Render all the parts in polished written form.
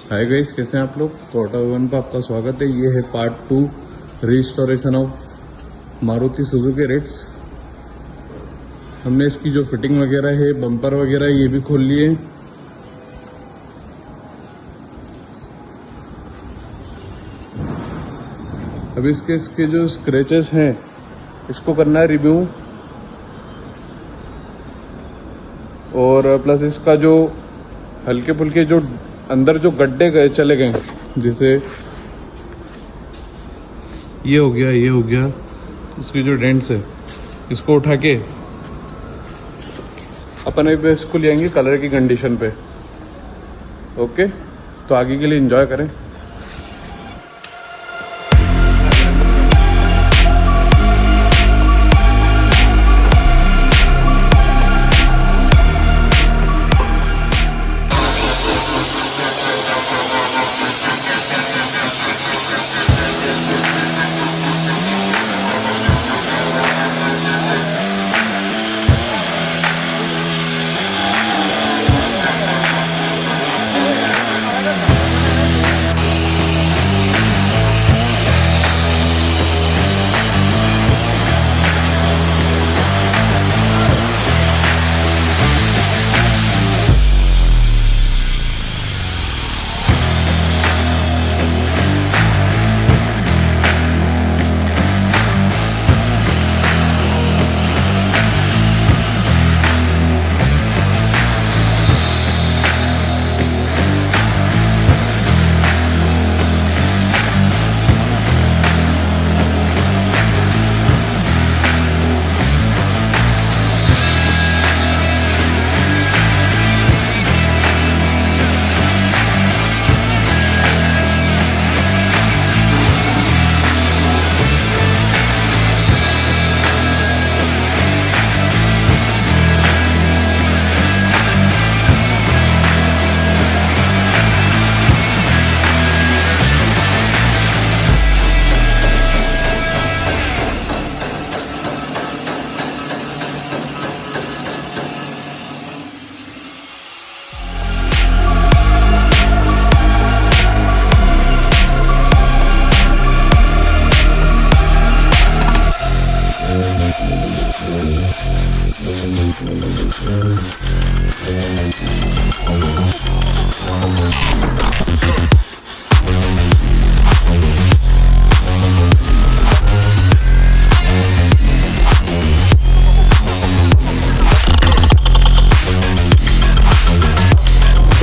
Hi guys, कैसे हैं आप लोग। क्वार्टर 1 पर आपका स्वागत है। ये है part 2 restoration of Maruti Suzuki Ritz. हमने इसकी जो फिटिंग वगैरह है, बम्पर वगैरह, ये भी खोल लिए। अभी इसके जो स्क्रैचेस हैं, इसको करना है रिव्यू, और प्लस इसका जो हल्के फुल्के जो अंदर जो गड्ढे गए चले गए, जैसे ये हो गया, इसकी जो डेंट्स है, इसको उठा के अपन अभी इसको ले आएंगे कलर की कंडीशन पे। ओके, तो आगे के लिए एंजॉय करें।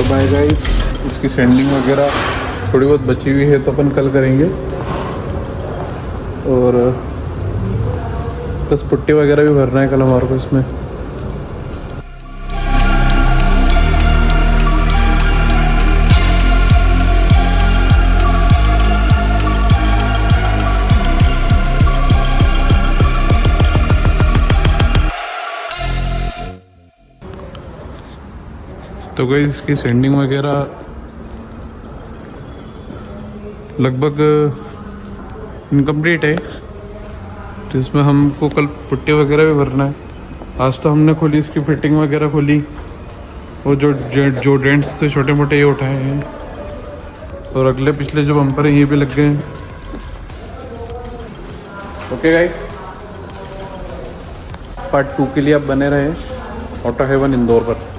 बाय गाइस, इसकी सैंडिंग वगैरह थोड़ी बहुत बची हुई है तो अपन कल करेंगे, और बस पुट्टी वगैरह भी भरना है कल हमारे को इसमें। तो गाइस, इसकी सैंडिंग वगैरह लगभग इनकम्प्लीट है, तो इसमें हमको कल पुट्टी वगैरह भी भरना है। आज तो हमने खोली, इसकी फिटिंग वगैरह खोली, और जो डेंट्स थे छोटे मोटे ये उठाए हैं, और अगले पिछले जो बम्पर हैं ये भी लग गए हैं। ओके गाइस, पार्ट 2 के लिए आप बने रहे ऑटो हेवन इंदौर पर।